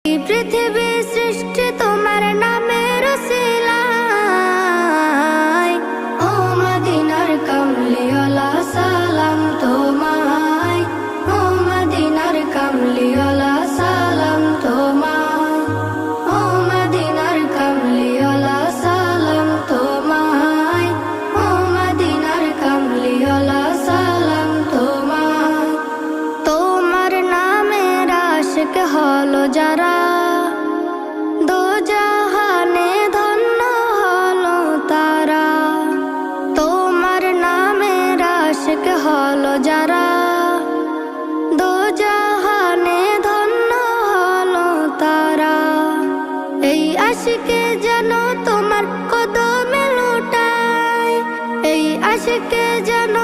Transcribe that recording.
এই পৃথিবী সৃষ্টি তোমার নামের উসিলায়। ও মদিনার কামলিওয়ালা সালাম তোমায়, ও মদিনার কামলিওয়ালা সালাম তোমায়, ও মদিনার কামলিওয়ালা সালাম তোমায়, ও মদিনার কামলিওয়ালা সালাম তোমায়। তোমার নামের আশিক হলো যারা, দোজাহানে ধন্য হলো তারা। তোমার নামের আশিক হলো যারা, দোজাহানে ধন্য হলো তারা। এই আশিকে যেন তোমার কদমে লুটায়, এই আশিকে যেন